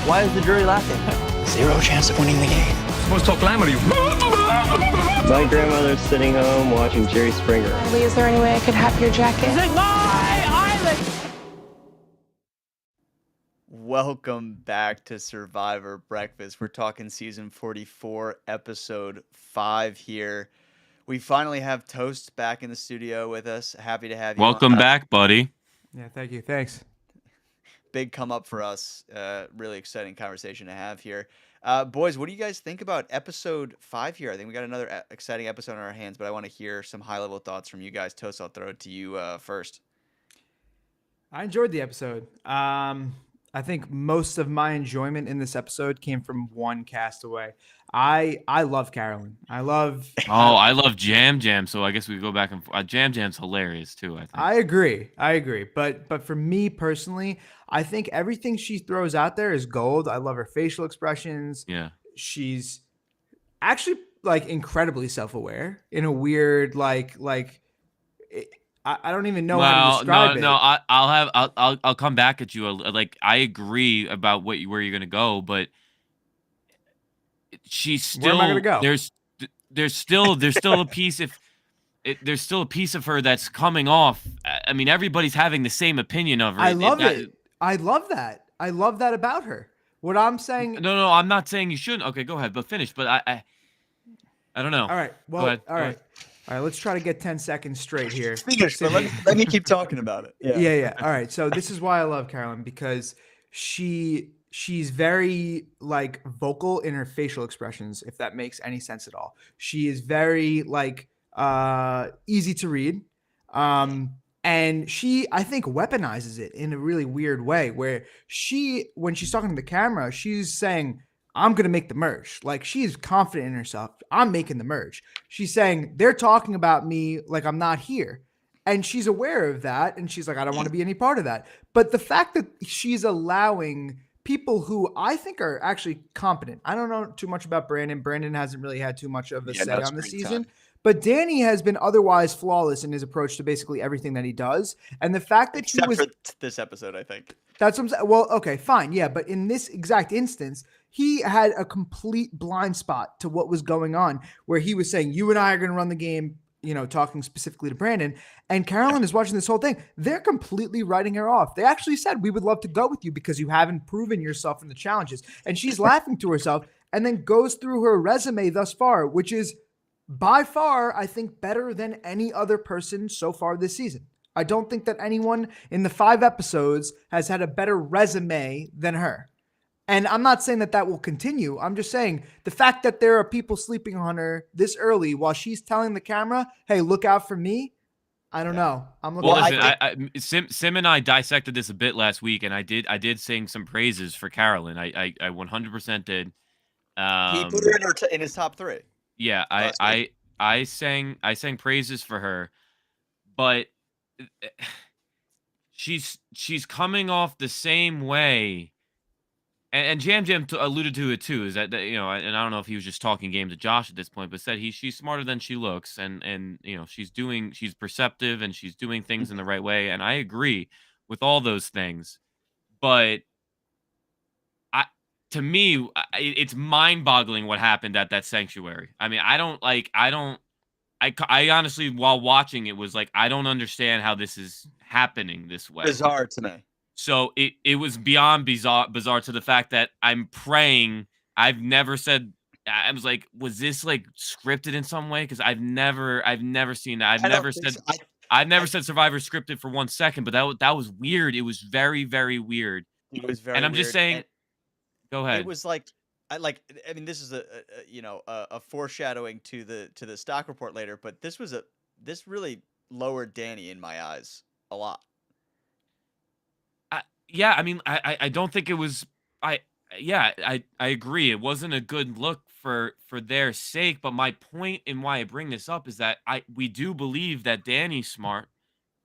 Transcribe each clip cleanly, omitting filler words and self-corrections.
Why is the jury laughing? Zero chance of winning the game. Supposed to talk glamour to you. My grandmother's sitting home watching Jerry Springer. Lee, is there any way I could have your jacket? Welcome back to Survivor Breakfast. We're talking season 44, episode 5 here. We finally have Toast back in the studio with us. Happy to have you. Welcome back, buddy. Yeah, thank you. Thanks. Big come up for us. Really exciting conversation to have here. Boys, what do you guys think about episode 5 here? I think we got another exciting episode on our hands, but I want to hear some high-level thoughts from you guys. Toast, I'll throw it to you first. I enjoyed the episode. I think most of my enjoyment in this episode came from one castaway. I love Carolyn. I love Jam Jam. So I guess we go back and Jam Jam's hilarious too. I think. I agree. But for me personally, I think everything she throws out there is gold. I love her facial expressions. Yeah, she's actually like incredibly self-aware in a weird I don't even know how to describe it. I'll come back at you. Like I agree about where you're gonna go, but she's still. Where am I gonna go? There's still a piece there's still a piece of her that's coming off. I mean, everybody's having the same opinion of her. I love it. I love that. I love that about her. What I'm saying. No, I'm not saying you shouldn't. Okay, go ahead, but finish. But I don't know. All right. Well, all right. All right, let's try to get 10 seconds straight here. Finish, but let me keep talking about it. Yeah. All right. So this is why I love Carolyn, because she's very like vocal in her facial expressions, if that makes any sense at all. She is very like easy to read. And she, I think, weaponizes it in a really weird way where when she's talking to the camera, she's saying, I'm going to make the merge. Like, she's confident in herself. I'm making the merge. She's saying they're talking about me like I'm not here. And she's aware of that. And she's like, I don't want to be any part of that. But the fact that she's allowing people who I think are actually competent. I don't know too much about Brandon. Brandon hasn't really had too much of a say on the season. But Danny has been otherwise flawless in his approach to basically everything that he does. And the fact that Except for this episode, I think. That's what I'm saying. Well, okay, fine. Yeah, but in this exact instance, he had a complete blind spot to what was going on, where he was saying, you and I are going to run the game, talking specifically to Brandon. And Carolyn is watching this whole thing. They're completely writing her off. They actually said, we would love to go with you because you haven't proven yourself in the challenges. And she's laughing to herself and then goes through her resume thus far, which is by far, I think, better than any other person so far this season. I don't think that anyone in the 5 episodes has had a better resume than her. And I'm not saying that will continue. I'm just saying the fact that there are people sleeping on her this early while she's telling the camera, hey, look out for me. I don't know. I'm looking. Well, listen, Sim and I dissected this a bit last week, and I did sing some praises for Carolyn. I 100% did. He put her in his top 3. Yeah, I sang praises for her, but she's coming off the same way, and Jam Jam alluded to it too. Is that and I don't know if he was just talking game to Josh at this point, but said she's smarter than she looks, and she's perceptive and she's doing things in the right way, and I agree with all those things, but to me, it's mind-boggling what happened at that sanctuary. I mean, I honestly, while watching it, was like, I don't understand how this is happening this way. Bizarre to me. So it was beyond bizarre to the fact that I'm praying. I was like, was this like scripted in some way? Because I've never seen that. I've never said Survivor scripted for 1 second, but that was weird. It was very, very weird. It was very. And I'm just saying. Go ahead. It was like, I mean, this is a foreshadowing to the stock report later, but this really lowered Danny in my eyes a lot. Yeah, I mean, I don't think it was. I agree. It wasn't a good look for their sake. But my point and why I bring this up is that we do believe that Danny's smart,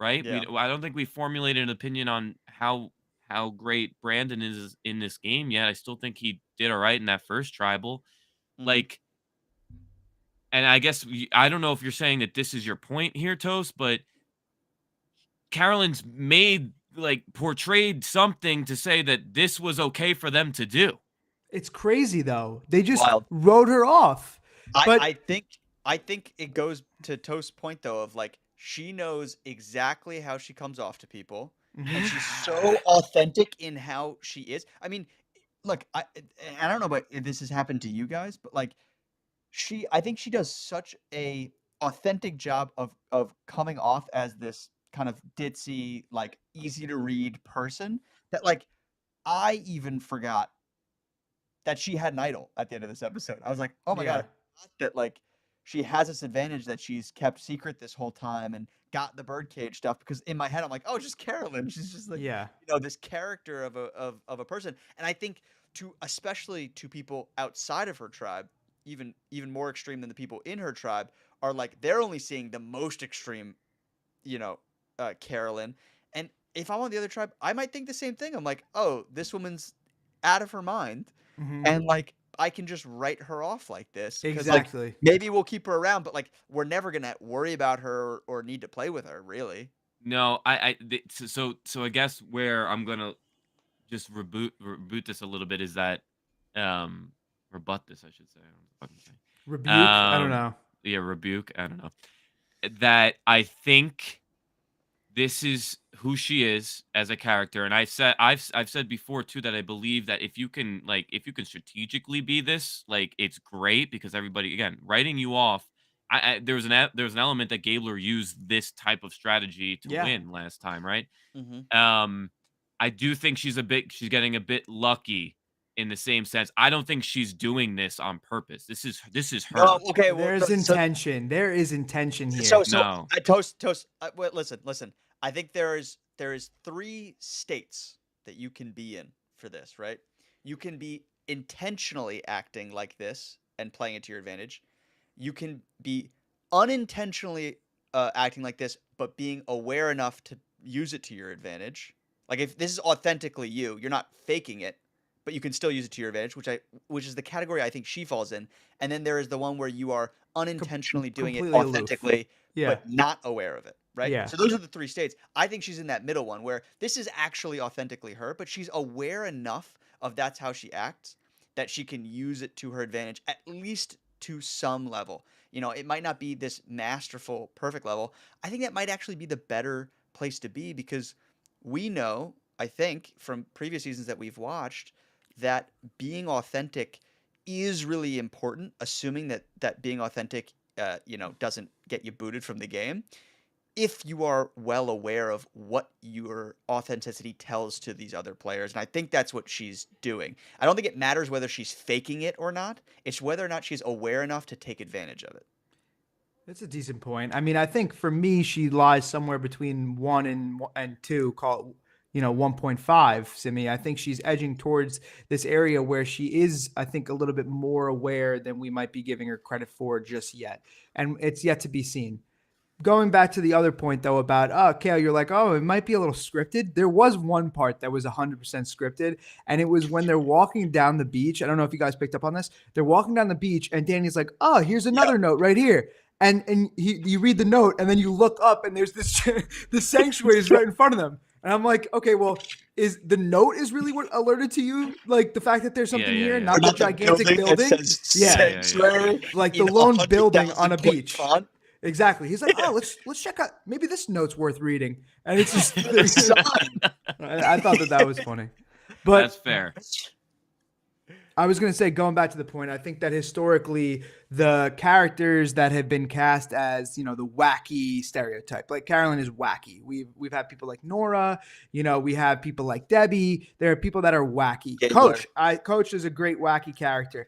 right? Yeah. I don't think we formulated an opinion on how great Brandon is in this game yet. I still think he did all right in that first tribal. Mm-hmm. And I guess I don't know if you're saying that this is your point here, Toast, but Carolyn's made like portrayed something to say that this was okay for them to do. It's crazy though. They just Wild. wrote her off. But I think it goes to Toast's point though of like she knows exactly how she comes off to people, and she's so authentic in how she is. I mean, look, I don't know about if this has happened to you guys, but like I think she does such a authentic job of coming off as this kind of ditzy, like easy to read person that like I even forgot that she had an idol at the end of this episode. I was like, oh my God, that like she has this advantage that she's kept secret this whole time and got the birdcage stuff, because in my head I'm like, oh, just Carolyn. She's just like, this character of a person. And I think especially to people outside of her tribe, even more extreme than the people in her tribe, are like they're only seeing the most extreme, Carolyn. And if I'm on the other tribe, I might think the same thing. I'm like, oh, this woman's out of her mind. And like I can just write her off like this. Exactly. Like, maybe we'll keep her around, but like we're never gonna worry about her or need to play with her, really. No, so I guess where I'm gonna just reboot this a little bit is that rebut this, I should say. I don't know what the fuck I'm saying. Rebuke? I don't know. Yeah, rebuke. I don't know. That I think this is who she is as a character, and I've said before too that I believe that if you can strategically be this, like it's great, because everybody, again, writing you off. There was an element that Gabler used this type of strategy to win last time, right? I do think she's getting a bit lucky in the same sense. I don't think she's doing this on purpose. This is her. No, okay, there's intention. There is intention here. No. Toast. Wait, listen. I think there is 3 states that you can be in for this, right? You can be intentionally acting like this and playing it to your advantage. You can be unintentionally acting like this, but being aware enough to use it to your advantage. Like if this is authentically you're not faking it, but you can still use it to your advantage, which is the category I think she falls in. And then there is the one where you are unintentionally doing it authentically, but not aware of it, right? Yeah. So those are the 3 states. I think she's in that middle one where this is actually authentically her, but she's aware enough of that's how she acts that she can use it to her advantage, at least to some level. It might not be this masterful, perfect level. I think that might actually be the better place to be, because we know, I think, from previous seasons that we've watched, that being authentic is really important, assuming that being authentic, doesn't get you booted from the game. If you are well aware of what your authenticity tells to these other players. And I think that's what she's doing. I don't think it matters whether she's faking it or not. It's whether or not she's aware enough to take advantage of it. That's a decent point. I mean, I think for me, she lies somewhere between 1 and 2, call it 1.5, Simi. I think she's edging towards this area where she is, I think, a little bit more aware than we might be giving her credit for just yet. And it's yet to be seen. Going back to the other point, though, about, Kale, you're like, it might be a little scripted. There was one part that was 100% scripted, and it was when they're walking down the beach. I don't know if you guys picked up on this. They're walking down the beach, and Danny's like, here's another note right here. And you read the note, and then you look up, and there's this the sanctuary is right in front of them. And I'm like, okay, well, is the note is really what alerted to you? Like the fact that there's something here, not the gigantic building? Sanctuary, like the lone building on a beach. Font. Exactly. He's like, let's check out. Maybe this note's worth reading. And it's just, I thought that was funny. But that's fair. I was going to say, going back to the point, I think that historically the characters that have been cast as, the wacky stereotype, like Carolyn is wacky. We've had people like Nora, we have people like Debbie. There are people that are wacky. Coach is a great wacky character.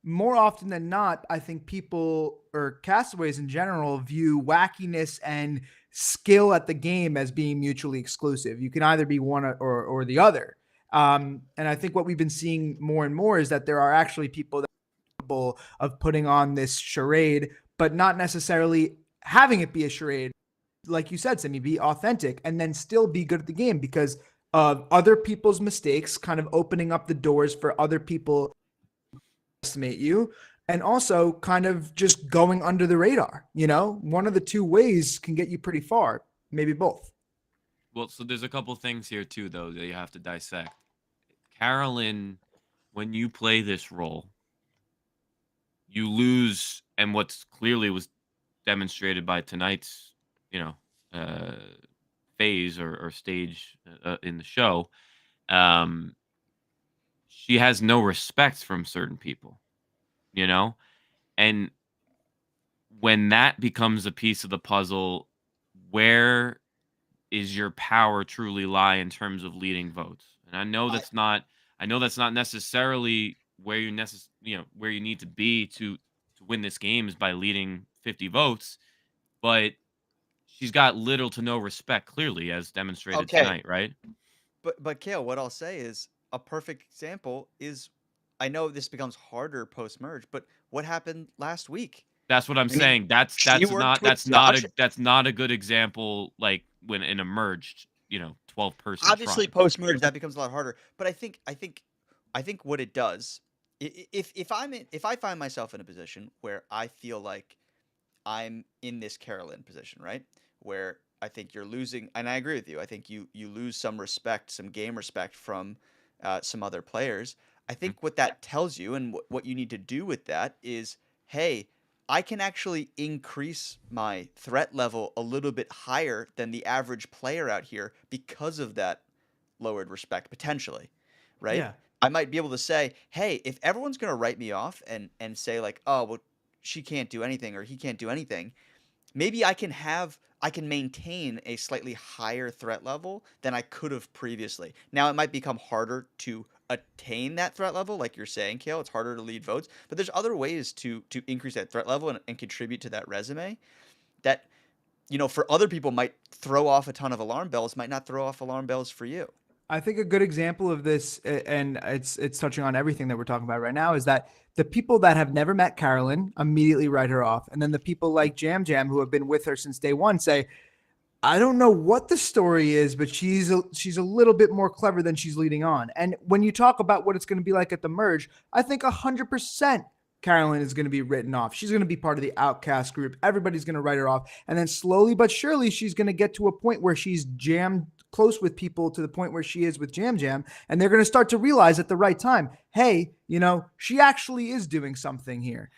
More often than not, I think people or castaways in general view wackiness and skill at the game as being mutually exclusive. You can either be one or the other. And I think what we've been seeing more and more is that there are actually people that are capable of putting on this charade, but not necessarily having it be a charade. Like you said, Simi, be authentic and then still be good at the game because of other people's mistakes, kind of opening up the doors for other people to estimate you. And also kind of just going under the radar, one of the two ways can get you pretty far, maybe both. Well, so there's a couple things here too, though, that you have to dissect. Carolyn, when you play this role, you lose, and what's clearly was demonstrated by tonight's, you know, uh, phase or stage in the show. Um, she has no respect from certain people, you know, and when that becomes a piece of the puzzle, where is your power truly lie in terms of leading votes? And I know that's not necessarily where where you need to be to win this game is by leading 50 votes, but she's got little to no respect clearly as demonstrated Okay, tonight, right? but Kale, what I'll say is a perfect example is I know this becomes harder post merge, but what happened last week? That's what I'm I mean, saying. That's she worked with Josh. that's not a good example like when in a merged, 12 person Obviously, tribe. post merge that becomes a lot harder. But I think what it does, if I find myself in a position where I feel like I'm in this Carolyn position, right? Where I think you're losing, and I agree with you. I think you lose some respect, some game respect from some other players. I Mhm. think what that tells you, and what you need to do with that is, hey, I can actually increase my threat level a little bit higher than the average player out here because of that lowered respect potentially, right? Yeah. I might be able to say, hey, if everyone's gonna write me off and say like, oh well, she can't do anything or he can't do anything, maybe I can maintain a slightly higher threat level than I could have previously. Now it might become harder to attain that threat level, like you're saying, Kale. It's harder to lead votes, but there's other ways to increase that threat level and contribute to that resume that for other people might throw off a ton of alarm bells, might not throw off alarm bells for you. I think a good example of this, and it's touching on everything that we're talking about right now, is that the people that have never met Carolyn immediately write her off, and then the people like Jam Jam who have been with her since day one say, I don't know what the story is, but she's a little bit more clever than she's leading on. And when you talk about what it's going to be like at the merge, I think 100% Carolyn is going to be written off. She's going to be part of the outcast group. Everybody's going to write her off. And then slowly but surely, she's going to get to a point where she's jammed close with people to the point where she is with Jam Jam. And they're going to start to realize at the right time, hey, she actually is doing something here.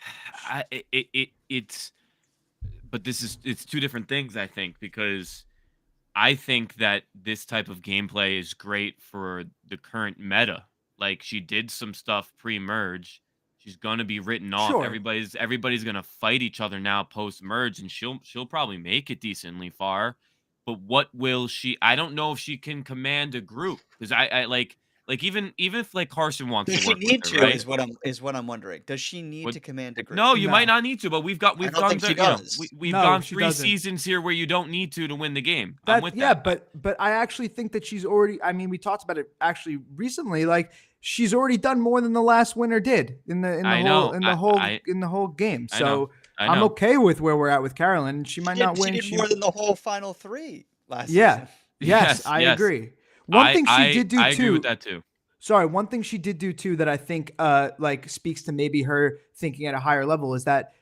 But it's two different things, I think, because I think that this type of gameplay is great for the current meta. Like she did some stuff pre-merge. She's gonna be written off. Sure. Everybody's gonna fight each other now post-merge, and she'll probably make it decently far. But what will she? I don't know if she can command a group because I like even if like Carson wants Does to she work need with her, to? right? Is what I'm wondering. Does she need What- to command a group? No, you might No. not need to, but we've don't gone think she through, does. we've No, gone she 3 doesn't. seasons here where you don't need to win the game. I'm with that. but I actually think that she's already. I mean, we talked about it actually recently. Like she's already done more than the last winner did in the I whole know. in the whole game. I So know. I I'm know. okay with where we're at with Carolyn. She might not win. She did more than the whole final 3 last Yeah. season. Yes, I yes. agree. One thing she did do I agree too. with that too. Sorry, one thing she did do too that I think like speaks to maybe her thinking at a higher level is that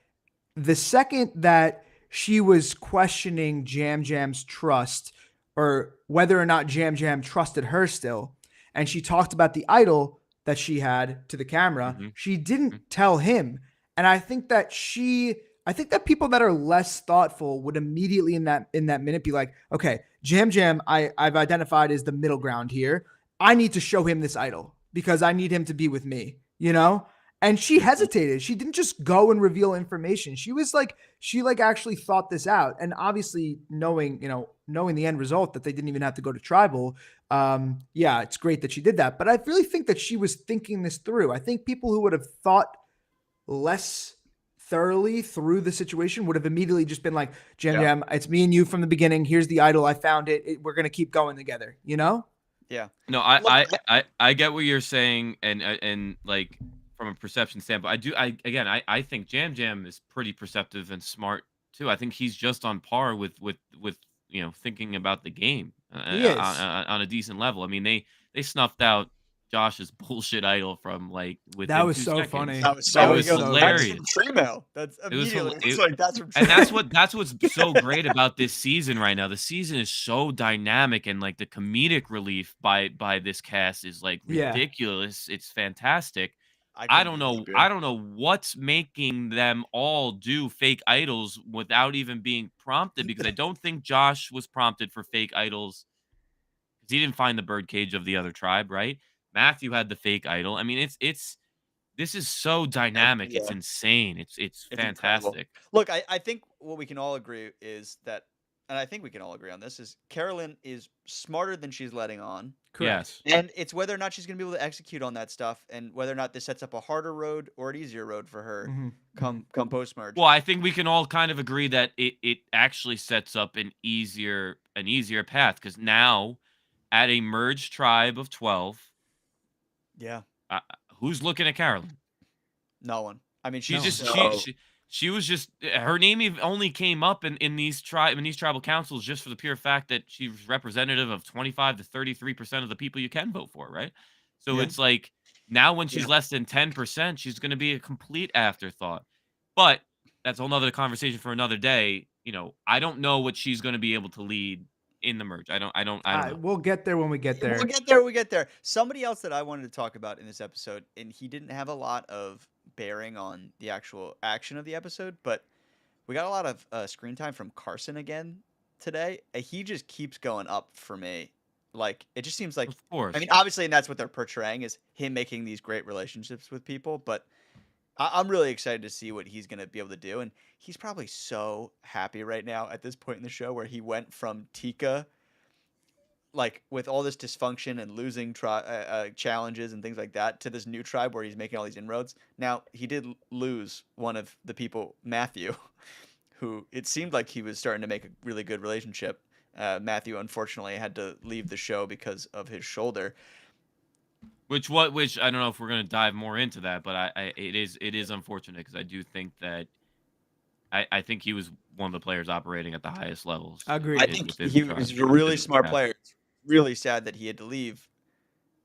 the second that she was questioning Jam Jam's trust or whether or not Jam Jam trusted her still, and she talked about the idol that she had to the camera, Mhm. she didn't tell him. And I think that people that are less thoughtful would immediately in that minute be like, okay, Jam Jam, I've identified as the middle ground here. I need to show him this idol because I need him to be with me, And she hesitated. She didn't just go and reveal information. She actually thought this out. And obviously knowing the end result that they didn't even have to go to tribal. Yeah, it's great that she did that. But I really think that she was thinking this through. I think people who would have thought less thoroughly through the situation would have immediately just been like, Jam Jam, it's me and you from the beginning. Here's the idol. I found it. We're going to keep going together, Yeah. No, I get what you're saying, and like from a perception standpoint, I think Jam Jam is pretty perceptive and smart too. I think he's just on par with thinking about the game He is. on a decent level. I mean, they snuffed out Josh's bullshit idol from like within That was 2 so seconds. funny. That was That so was good. That's hilarious. from Tree Mail. That's was immediately. hila- It's it- like that's from And Tree that's what's so great about this season right now. The season is so dynamic, and like the comedic relief by this cast is like Yeah. ridiculous. It's fantastic. I couldn't don't believe know. it. I don't know what's making them all do fake idols without even being prompted, because I don't think Josh was prompted for fake idols because he didn't find the birdcage of the other tribe, right? Matthew had the fake idol. I mean, it's this is so dynamic. It's yeah. insane. It's incredible. fantastic. Look, I think what we can all agree is that, and I think we can all agree on this, is Carolyn is smarter than she's letting on. Yes. And it's whether or not she's going to be able to execute on that stuff, and whether or not this sets up a harder road or an easier road for her Mhm. come post merge. Well, I think we can all kind of agree that it actually sets up an easier path, because now at a merged tribe of 12, Yeah, who's looking at Carolyn? no one. I mean, She she's just so- she was just, her name only came up in these tribal councils just for the pure fact that she's representative of 25 to 33% of the people you can vote for, right? So Yeah. it's like now when she's Yeah. less than 10%, she's going to be a complete afterthought. But that's a whole nother conversation for another day. You know, I don't know what she's going to be able to lead in the merge. I don't know. We'll get there when we get there. We'll get there. Somebody else that I wanted to talk about in this episode, and he didn't have a lot of bearing on the actual action of the episode, but we got a lot of screen time from Carson again today. He just keeps going up for me. Like, it just seems like, Of course. I mean, obviously, and that's what they're portraying, is him making these great relationships with people, but I'm really excited to see what he's going to be able to do. And he's probably so happy right now at this point in the show, where he went from Tika, like with all this dysfunction and losing challenges and things like that, to this new tribe where he's making all these inroads. Now, he did lose one of the people, Matthew, who it seemed like he was starting to make a really good relationship. Matthew, unfortunately, had to leave the show because of his shoulder. Which I don't know if we're going to dive more into that, but it is unfortunate, because I do think that I think he was one of the players operating at the highest levels. Agreed. I think he was a really smart player. Really sad that he had to leave.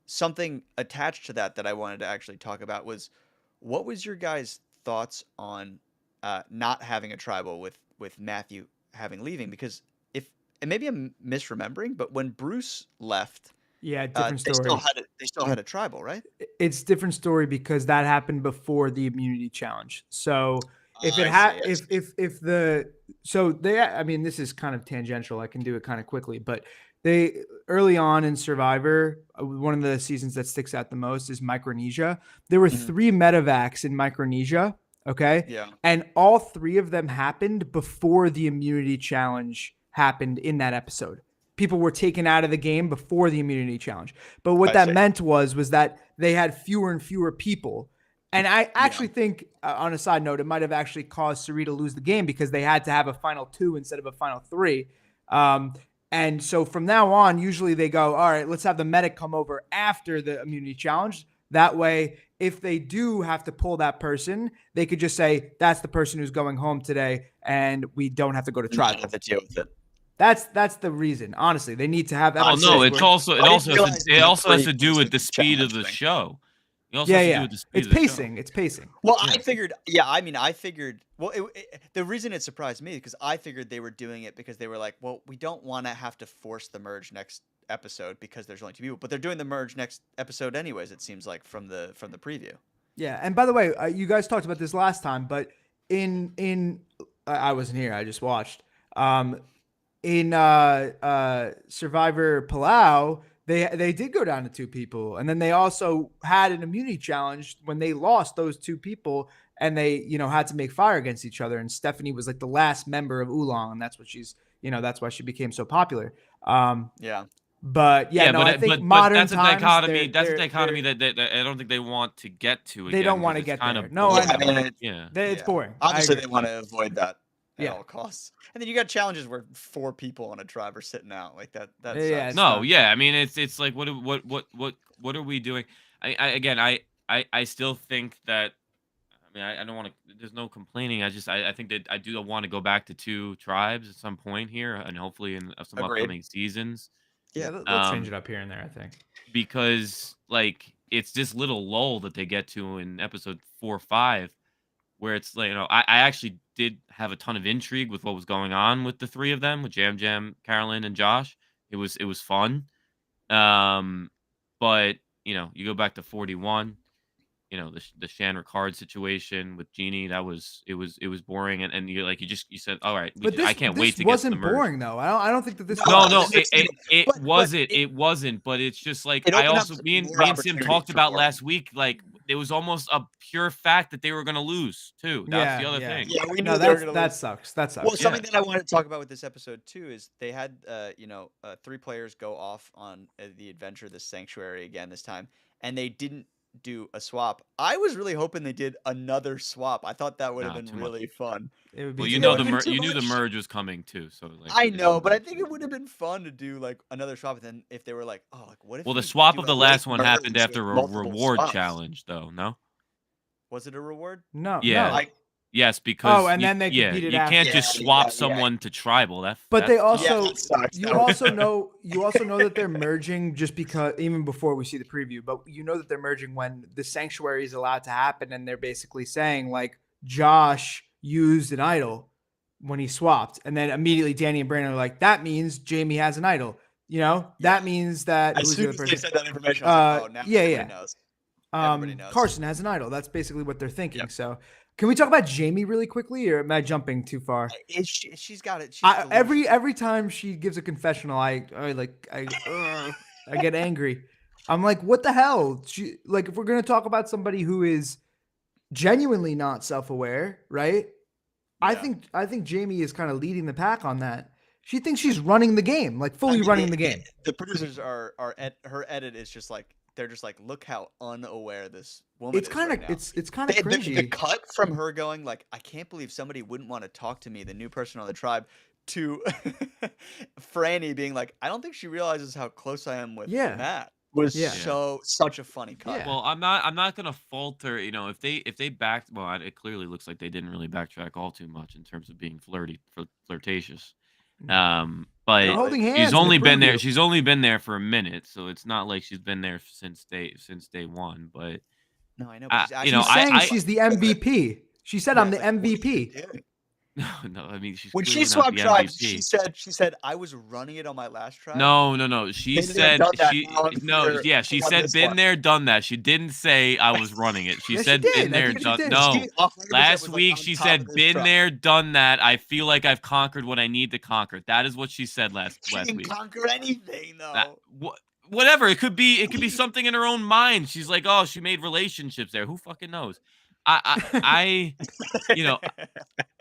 Something attached to that I wanted to actually talk about was, what was your guys' thoughts on not having a tribal with Matthew leaving? Because and maybe I'm misremembering, but when Bruce left, Yeah, different they story. still had a tribal, right? It's different story because that happened before the immunity challenge. So if it I had, see, I if the, so they, I mean, this is kind of tangential. I can do it kind of quickly, but they early on in Survivor, one of the seasons that sticks out the most is Micronesia. There were 3 medevacs in Micronesia. Okay. Yeah. And all 3 of them happened before the immunity challenge happened in that episode. People were taken out of the game before the immunity challenge. But what that meant was that they had fewer and fewer people. And I actually think, on a side note, it might have actually caused Sarita to lose the game, because they had to have a final 2 instead of a final 3. And so from now on, usually they go, all right, let's have the medic come over after the immunity challenge. That way, if they do have to pull that person, they could just say, that's the person who's going home today, and we don't have to go to trial. Have to deal with it. That's the reason. Honestly, they need to have. Oh no, it also has to do with the it's speed of the challenging. show. It also has to do Yeah. with the speed It's of the show. pacing. It's pacing. Well, I figured. Well, the reason it surprised me, because I figured they were doing it because they were like, well, we don't want to have to force the merge next episode because there's only 2 people, but they're doing the merge next episode anyways. It seems like from the preview. Yeah, and by the way, you guys talked about this last time, but I wasn't here. I just watched. In Survivor Palau, they did go down to 2 people, and then they also had an immunity challenge when they lost those 2 people, and they had to make fire against each other. And Stephanie was like the last member of Oolong, and that's what that's why she became so popular. Yeah. But I think modern that's a times, dichotomy. they're- That's a dichotomy that I don't think they want to get to. They again, don't want to 'cause get it's kind there. of No, I Yeah, know. I mean, yeah. It's Yeah. boring. I Obviously, agree. they want to avoid that at Yeah. all costs. And then you got challenges where 4 people on a tribe are sitting out like that. That Yeah, sucks. yeah, it's No, not- yeah. I mean, it's like what are we doing? I still think that. I mean, I don't want to. There's no complaining. I think that I do want to go back to 2 tribes at some point here, and hopefully in some Agreed. upcoming seasons. Yeah, let's change it up here and there, I think. Because like it's this little lull that they get to in episode 4 or 5, where it's like, I actually did have a ton of intrigue with what was going on with the three of them, with Jam Jam, Carolyn, and Josh. It was fun. But you go back to 41. The Shan Ricard situation with Jeannie, it was boring, and you said, all right, I can't wait to get to the wasn't merge. boring though. I don't think that this. No, But it wasn't, but it's just like it I opened up also some me and more Sim opportunities talked for about boring. last week. Like it was almost a pure fact that they were gonna lose too. That's the other thing. Yeah, we knew No, they were gonna that lose. sucks. That sucks. Well, something that I wanted to talk about with this episode too is they had 3 players go off on the adventure, this sanctuary again this time, and they didn't do a swap. I was really hoping they did another swap. I thought that would have Nah, been too much. really fun. It would be Well, too you know much. would've been too you knew the much. merge was coming too. So like, I it know, didn't but I really- think it would have been fun to do like another swap. And then if they were like, oh, like what if? Well, the we swap do of a the late last one happened merge after with a multiple reward swaps? challenge, though. No. Was it a reward? No. Yeah. No. I, Yes, because and then they yeah, competed you after. can't just Yeah, swap yeah. someone to tribal. But they that's also Yeah, that sucks. you That also was- know that they're merging just because even before we see the preview, but you know that they're merging when the sanctuary is allowed to happen, and they're basically saying like Josh used an idol when he swapped, and then immediately Danny and Brandon are like, that means Jamie has an idol. That means that as who's the soon other as they person? said that information, I was like, oh, now yeah, everybody yeah. knows. Everybody knows. Carson has an idol. That's basically what they're thinking. Yep. So, can we talk about Jamie really quickly, or am I jumping too far? She's got it. She's Every time she gives a confessional, I get angry. I'm like, what the hell? If we're gonna talk about somebody who is genuinely not self-aware, right? Yeah. I think Jamie is kind of leading the pack on that. She thinks she's running the game, like fully running the game. The producers are her edit is just like they're just like, look how unaware this woman It's is kind of right now. it's kind of The cringy. cut from her going like, I can't believe somebody wouldn't want to talk to me, the new person on the tribe, to Franny being like, I don't think she realizes how close I am with Yeah. Matt. Was Yeah. such a funny cut. Yeah. Well, I'm not gonna falter. If they backed, well, it clearly looks like they didn't really backtrack all too much in terms of being flirtatious. But They're holding hands she's in the only been there. preview. She's only been there for a minute, so it's not like she's been there since day one. But No, I know. Uh, But you know, She's saying I- she's the MVP. She said, "I'm the MVP." no, I mean she's When clearly she not swapped the tribes, MVP. she said I was running it on my last tribe. No. She Been there, said done that. she Now I'm no, here yeah, she on said this been one." there, done that. She didn't say I was running it. She Yes, she said did. been I there, think she done. did. No, She 100% last was like, week "On she top said of this been tribe." there, done that. I feel like I've conquered what I need to conquer. That is what she said last She didn't week. conquer anything though. Whatever, it could be something in her own mind. She's like, oh, she made relationships there. Who fucking knows? I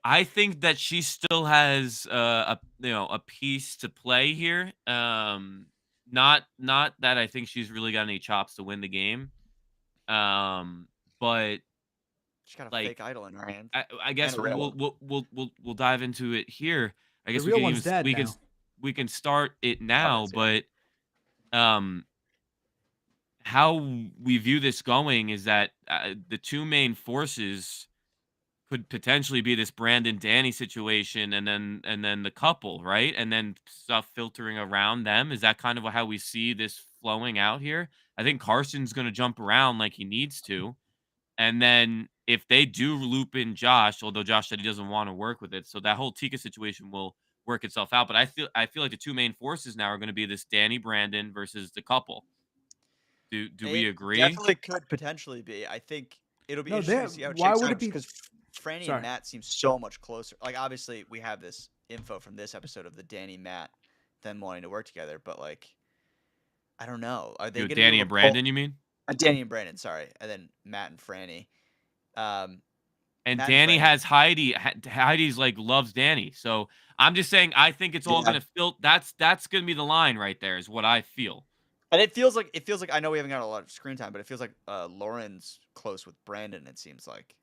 I think that she still has a piece to play here. Not that I think she's really got any chops to win the game. But She's got a like, fake idol in her hand. I guess And a real we'll dive into it here. I guess real one's dead now. we can start it now, Obviously. but how we view this going is that the two main forces could potentially be this Brandon Danny situation, and then the couple, right? And then stuff filtering around them. Is that kind of how we see this flowing out here? I think Carson's going to jump around like he needs to. And then if they do loop in Josh, although Josh said he doesn't want to work with it, so that whole Tika situation will work itself out. But I feel like the two main forces now are going to be this Danny Brandon versus the couple. Do we It agree? Definitely could potentially be. I think it'll be No, interesting there- to see how it why shakes would out it be- because Franny Sorry. and Matt seem so much closer. Like obviously we have this info from this episode of the Danny Matt them wanting to work together, but like I don't know. Are they You going know, Danny and Brandon, you mean? Danny and Brandon, sorry, and then Matt and Franny. And Matt and Danny Franny. has Heidi. Heidi's like loves Danny. So I'm just saying I think it's all Yeah. gonna feel that's gonna be the line right there, is what I feel. And it feels like I know we haven't got a lot of screen time, but it feels like Lauren's close with Brandon. It seems like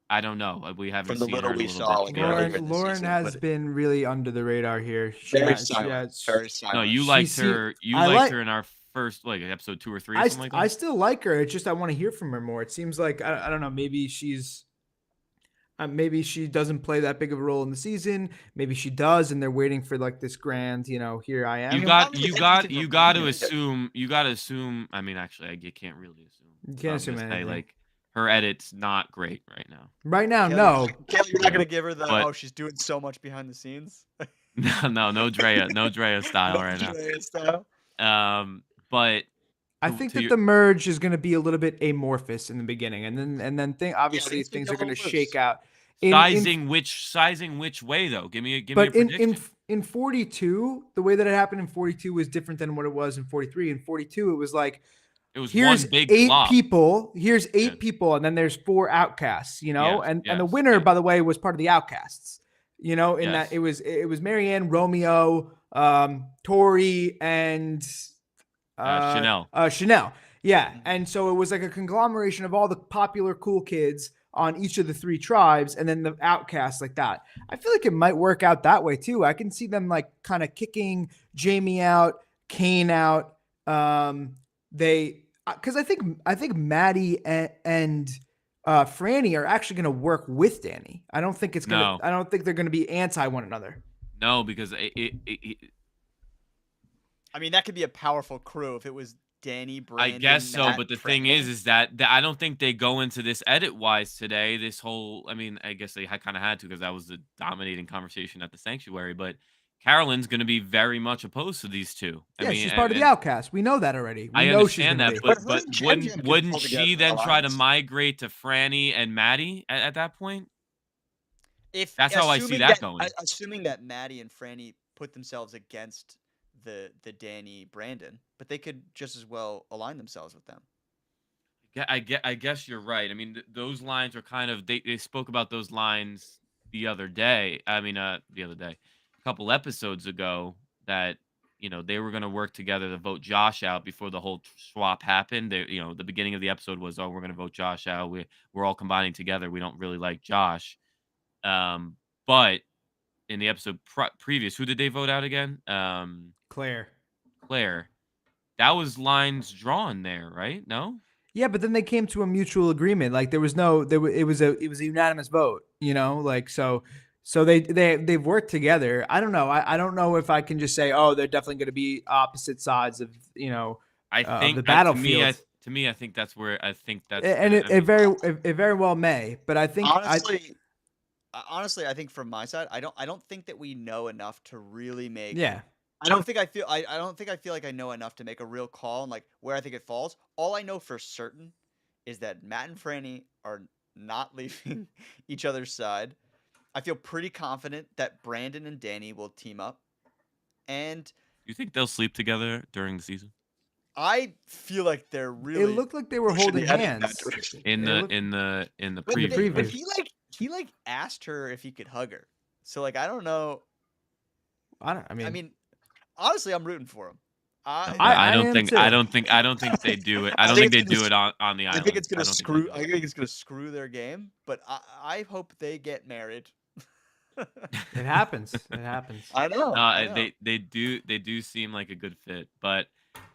I don't know. We haven't From the seen her little in a we little saw, bit like, together. earlier in the Lauren season, has but- been really under the radar here. very She silent. has- Very silent. No, you She liked seem- her. You I liked like- her in our first episode 2 or 3 or I, something like I that. still like her. It's just I want to hear from her more. It seems like I don't know. Maybe she's. Maybe she doesn't play that big of a role in the season. Maybe she does, and they're waiting for like this grand, here I am. You mean, got one of the you things got that you we're got to doing- assume. I mean, actually, you can't really assume. You So can't I'm assume gonna say, anything. like, her edit's not great right now. Right now, Kelly, no. Kelly, you're not gonna give her the But- she's doing so much behind the scenes. No Drea style right now. Drea style. But I to- think to that your- the merge is going to be a little bit amorphous in the beginning, and then obviously these things things are going to don't shake lose. out. sizing which way though? Give me a But prediction. in 42, the way that it happened in 42 was different than what it was in 43. In 42, it was like, It was here's one big 8 flop. people, here's 8 Yeah. people, and then there's 4 outcasts, Yes, and the yes, winner, yes. by the way, was part of the outcasts, in Yes. that it was Marianne, Romeo, Tori, and Chanel. Chanel. Yeah. Mhm. And so it was like a conglomeration of all the popular cool kids on each of the 3 tribes and then the outcasts like that. I feel like it might work out that way too. I can see them like kind of kicking Jamie out, Kane out. Because I think Maddie and Franny are actually going to work with Danny. I don't think No. I don't think they're going to be anti one another. No, because I mean, that could be a powerful crew if it was Danny, I Brandon. guess so, Matt, but the Frank. thing is that I don't think they go into this edit wise today. This whole, I mean, I guess they kind of had to because that was the dominating conversation at the sanctuary. But Carolyn's going to be very much opposed to these two. Yeah, I mean, she's part of the outcast. We know that already. We I know she's understand gonna that, be. but But Jam Jam can wouldn't pull together she an then try to alliance. migrate to Franny and Maddie at that point? If That's how I see assuming that going. Assuming that Maddie and Franny put themselves against the Danny Brandon, but they could just as well align themselves with them. I guess you're right. I mean, those lines are kind of they spoke about those lines the other day. I mean, the other day, a couple episodes ago, that they were going to work together to vote Josh out before the whole swap happened. They, the beginning of the episode was, oh, we're going to vote Josh out. We're all combining together. We don't really like Josh. But in the episode previous, who did they vote out again? Claire. That was lines drawn there, right? No. Yeah, but then they came to a mutual agreement. Like it was a unanimous vote, like so they've worked together. I don't know. I don't know if I can just say, oh, they're definitely going to be opposite sides of, I think the to battlefield. me, I think that's where I think that's And I mean, it very well may, but I think Honestly, I think from my side, I don't think that we know enough to really make. yeah. I don't think I feel like I know enough to make a real call on like where I think it falls. All I know for certain is that Matt and Franny are not leaving each other's side. I feel pretty confident that Brandon and Danny will team up, and you think they'll sleep together during the season? I feel like they're really. It looked like they were pushing holding the edit in that hands. direction. In It the looked- in the But preview. but he asked her if he could hug her. So like I don't know. I mean, honestly, I'm rooting for him. I am don't think too. I don't think they do it. I I don't think think they it's gonna do it on the I island. think it's gonna don't think they screw. do I it. think it's gonna screw their game. But I hope they get married. It happens. It happens. I know. I know. They do seem like a good fit, but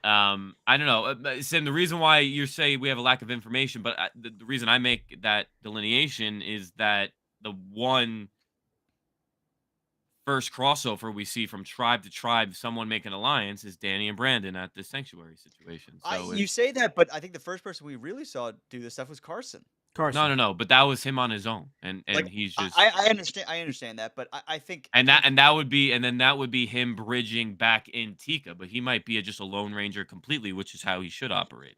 I don't know. Sim, the reason why you say we have a lack of information, but the reason I make that delineation is that the one first crossover we see from tribe to tribe, someone make an alliance, is Danny and Brandon at the sanctuary situation. So You say that, but I think the first person we really saw do this stuff was Carson. Carson. no, but that was him on his own, and Like, he's just I understand that, but I think and that would be him bridging back in Tika, but he might be just a lone ranger completely, which is how he should operate.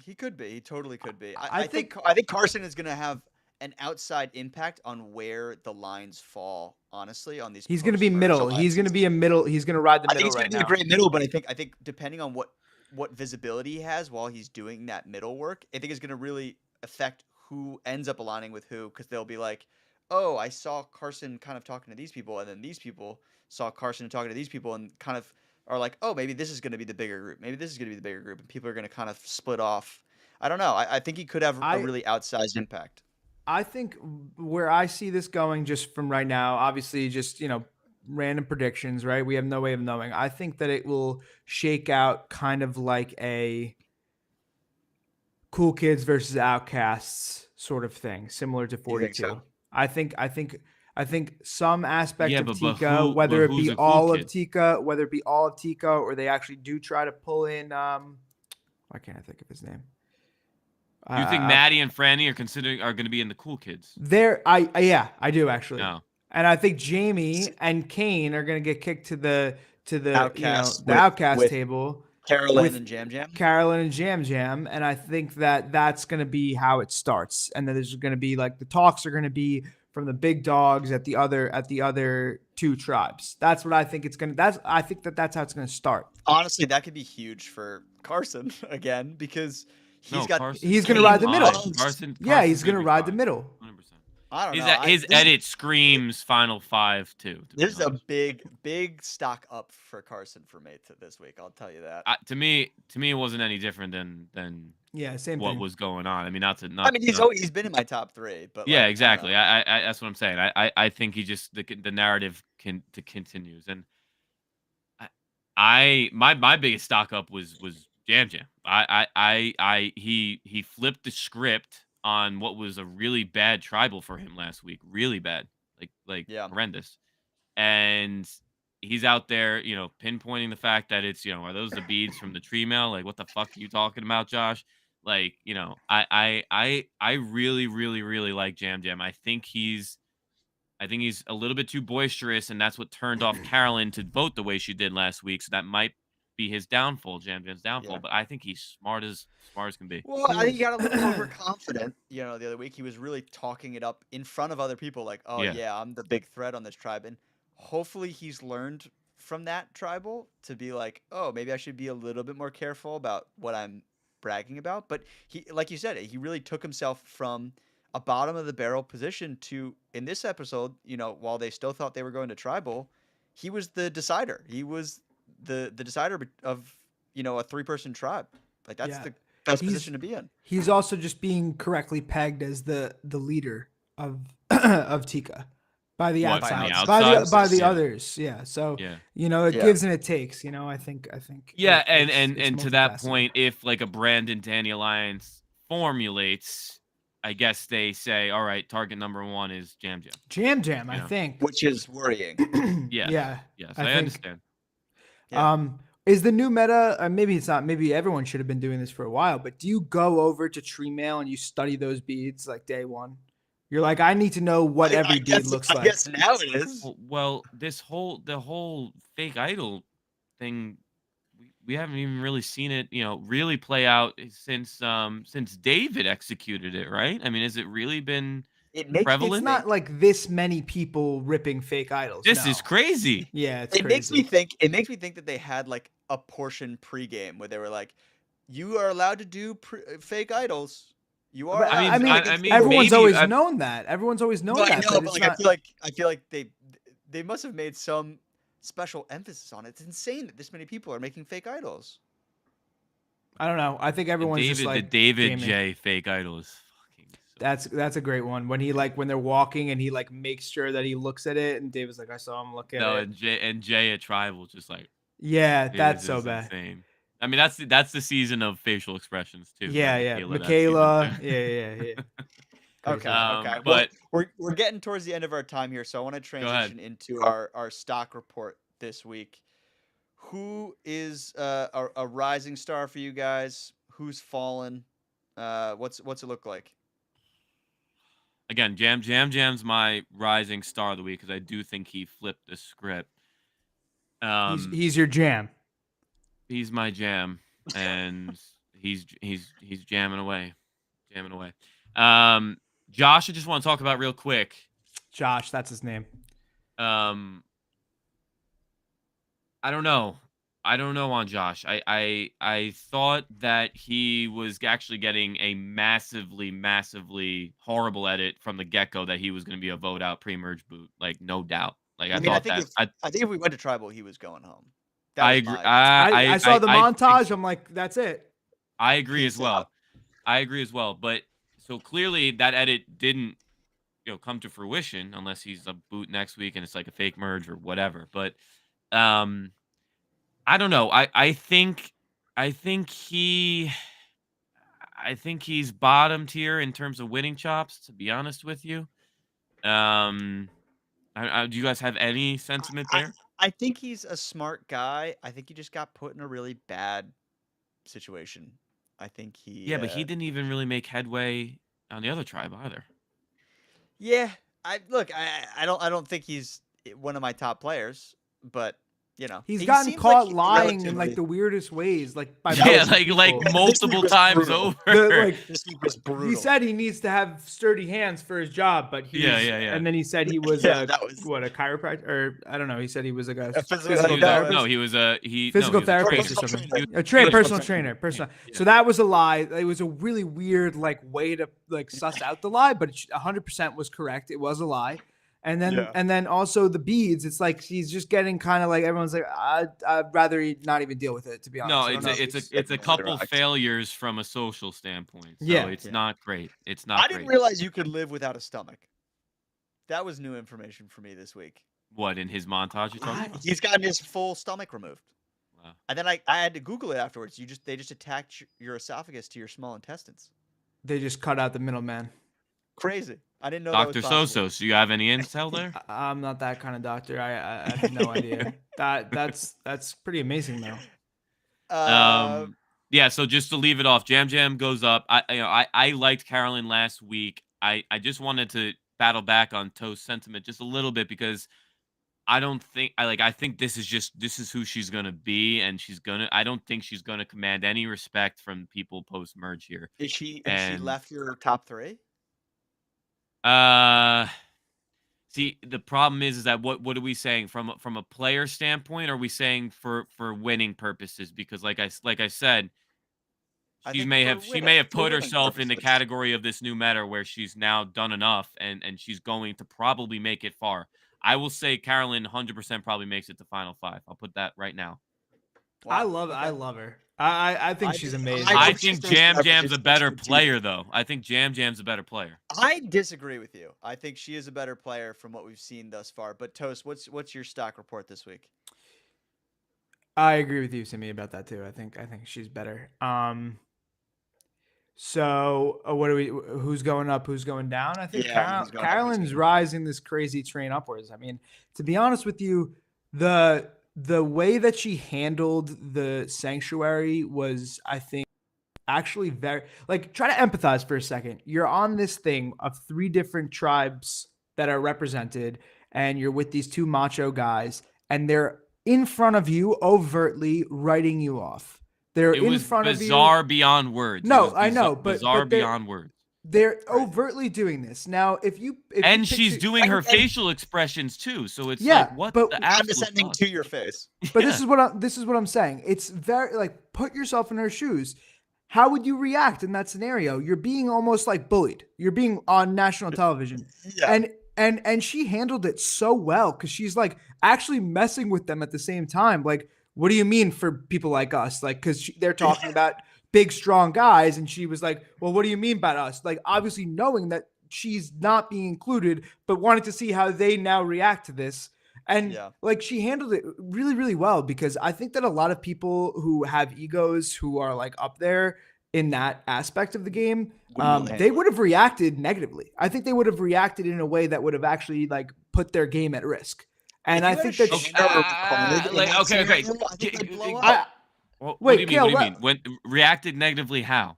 he could be. He totally could be. I I think Carson is gonna have an outside impact on where the lines fall. Honestly, on these. He's going to be post-merge middle. He's going to alliances. be a middle. He's going to ride the I think middle he's right gonna be now. a great middle, but I think depending on what visibility he has while he's doing that middle work, I think it's gonna really affect who ends up aligning with who, because they'll be like, oh, I saw Carson kind of talking to these people, and then these people saw Carson talking to these people, and kind of are like, oh, maybe this is gonna be the bigger group. Maybe this is gonna be the bigger group, and people are gonna kind of split off. I don't know. I think he could have a really outsized impact. I think where I see this going just from right now, obviously just, random predictions, right? We have no way of knowing. I think that it will shake out kind of like a cool kids versus outcasts sort of thing, similar to think 42. so? I think some aspect Yeah, of but Tika, who? whether But it who's be a cool all of kid? Tika, or they actually do try to pull in why can't I think of his name? Do you think Maddie and Franny are going to be in the cool kids? Yeah, I do actually. No. And I think Jamie and Kane are gonna get kicked to the Outcasts the outcast with table Carolyn with and Jam Jam. Carolyn and Jam Jam, and I think that that's gonna be how it starts, and then there's gonna be like the talks are gonna be from the big dogs at the other two tribes. That's what I think it's gonna. I think that's how it's gonna start. Honestly, that could be huge for Carson again because No, he's got. Carson. He's gonna Kane ride the middle. loves- Carson. Yeah, he's Carson's gonna be ride the fine. middle. 100%. I don't His know. his edit screams Final Five too. to be There's a honest. big stock up for Carson for me this week. I'll tell you that. To me, it wasn't any different than Yeah, same what thing. was going on. I mean, not. I mean, he's been in my top 3, but Yeah, like, exactly. I don't know. I that's what I'm saying. I think he just the narrative continues, and my biggest stock up was Jam Jam. He flipped the script on what was a really bad tribal for him last week. Really bad, like Yeah. horrendous. And he's out there, pinpointing the fact that it's, are those the beads from the tree mail? Like, what the fuck are you talking about, Josh? Like, I really, really, really like Jam Jam. I think he's a little bit too boisterous, and that's what turned off Carolyn to vote the way she did last week. So that might be his downfall, Jam Jam's downfall. Yeah. But I think he's smart as can be. Well, I think he got a little overconfident. The other week he was really talking it up in front of other people, like, "Oh Yeah. yeah, I'm the big threat on this tribe," and hopefully he's learned from that tribal to be like, "Oh, maybe I should be a little bit more careful about what I'm bragging about." But he, like you said, he really took himself from a bottom of the barrel position to in this episode. While they still thought they were going to tribal, he was the decider. He was the decider of a 3-person tribe. Like that's Yeah. the best He's- position to be in. He's also just being correctly pegged as the leader of of Tika by the What, from outside, the by outside? the Yeah. others. Yeah. So Yeah. it Yeah. gives and it takes. I think. Yeah, it's and to that multifaceted. point, if like a Brandon Danny alliance formulates, I guess they say, all right, target number 1 is Jam Jam. Jam Jam, I Yeah. think. Which is worrying. Yes. Yeah. Yes, I I think- understand. Yeah. Is the new meta? Maybe it's not. Maybe everyone should have been doing this for a while. But do you go over to Tree Mail and you study those beads like day one? You're like, I need to know what every bead looks I like. guess now it is. Well, the whole fake idol thing, we haven't even really seen it, really play out since David executed it, right? I mean, has it really been It makes prevalent? It's not like this many people ripping fake idols. This no. is crazy. Yeah, it's It makes me crazy. think. It makes me think that they had like a portion pregame where they were like, "You are allowed to do fake idols. You are." But, allowed." I mean, everyone's maybe always I- known that. Everyone's always known No, I that. know, but but it's like, not, I feel like they must have made some special emphasis on it. It's insane that this many people are making fake idols. I don't know. I think everyone's just like the David gaming. J fake idol is fucking. So That's a great one. When he when they're walking and he makes sure that he looks at it, and David's like, I saw him look at no, it. and Jay at Tribal just like. Yeah, that's this so is bad. Insane. I mean, that's the season of facial expressions too. Yeah, right? yeah. Michaela, that Michaela. season, too. Yeah. Okay, Um, okay. but- well, we're getting towards the end of our time here, so I want to ahead. transition into our stock report this week. Who is a rising star for you guys? Who's fallen? What's it look like? Again, Jam's my rising star of the week because I do think he flipped the script. He's your jam. He's my jam, and he's jamming away. Josh, I just want to talk about real quick. Josh, that's his name. I don't know on Josh. I thought that he was actually getting a massively horrible edit from the get-go that he was going to be a vote out pre-merge boot, like no doubt. Like I thought I think if we went to tribal, he was going home. I agree. I saw the I think montage. so. I'm like, that's it. I agree as Peace well. out. I agree as well. But so clearly that edit didn't, come to fruition unless he's a boot next week and it's like a fake merge or whatever. But I don't know. I think he's bottom tier in terms of winning chops, to be honest with you. Do you guys have any sentiment there? I think he's a smart guy. I think he just got put in a really bad situation. I think Yeah, but he didn't even really make headway on the other tribe either. Yeah, I don't think he's one of my top players, but He's he gotten seems caught he's lying in like relatively- the weirdest ways, like by Yeah, most like people. multiple was times brutal. over. Like This week was brutal. he said he needs to have sturdy hands for his job, but he Yeah, was, yeah. and then he said he was Yeah, that was- a chiropractor, or I don't know. He said he was like a physical physical therapist? therapist. No, he was a Physical he was a therapist trainer. or something. trainer. Personal trainer. So that was a lie. It was a really weird like way to like suss out the lie, but 100% was correct. It was a lie. And then also the beads. It's like he's just getting kind of like everyone's like I'd rather not even deal with it, to be honest. No, I don't know if it's a couple Correct. failures from a social standpoint. So Yeah. it's Yeah. not great. It's not I great. didn't realize you could live without a stomach. That was new information for me this week. What in his montage you talking about? He's gotten his full stomach removed, Wow. and then I had to Google it afterwards. They just attach your esophagus to your small intestines. they just cut out the middleman. Crazy. I didn't know. Dr. That was possible. Sosos, do you have any intel there? I'm not that kind of doctor. I have no idea. That's pretty amazing though. Yeah, so just to leave it off, Jam Jam goes up. I liked Carolyn last week. I just wanted to battle back on Toast's sentiment just a little bit because I think this is who she's gonna be, and I don't think she's gonna command any respect from people post merge here. Has she And- left your top 3? See, the problem is that what are we saying from a player standpoint? Or are we saying for winning purposes? Because like I said, I she think may for have winning put herself in the purposes. category of this new meta where she's now done enough and she's going to probably make it far. I will say Carolyn 100% probably makes it to Final 5. I'll put that right now. I Wow. love her. I think I she's just- amazing. I I hope she think stays Jam forever. Jam's a She's better such a player, though. I think Jam Jam's a better player. I disagree with you. I think she is a better player from what we've seen thus far. But Toast, what's your stock report this week? I agree with you, Simi, about that too. I think she's better. So what are we? Who's going up? Who's going down? I think Yeah, who's going up, who's Carolyn's going rising this crazy train upwards. I mean, to be honest with you, the way that she handled the sanctuary was, I think, actually very like. Try to empathize for a second. You're on this thing of 3 different tribes that are represented, and you're with these 2 macho guys, and they're in front of you, overtly writing you off. They're It in was front of you. bizarre beyond words. It No, was I know, but bizarre they're- beyond words. They're overtly doing this now. If you And she's picture- doing her and- facial expressions too. So it's Yeah, like what but the absolute Condescending fuck? to your face. But Yeah. this is what I'm saying. It's very like, put yourself in her shoes. How would you react in that scenario? You're being almost like bullied. You're being on national television. Yeah. And she handled it so well because she's like actually messing with them at the same time. Like, what do you mean for people like us? Like, because they're talking about big, strong guys, and she was like, "Well, what do you mean by us?" Like, obviously knowing that she's not being included, but wanting to see how they now react to this. And Yeah. like, she handled it really, really well because I think that a lot of people who have egos, who are like up there in that aspect of the game, Wouldn't really they would have reacted negatively. I think they would have reacted in a way that would have actually like put their game at risk. And If I you had think a that show recorded in like, that okay. scenario, I think they'd blow up. I- What Wait, do you mean? Kale, What do you what- mean? When reacted negatively? How?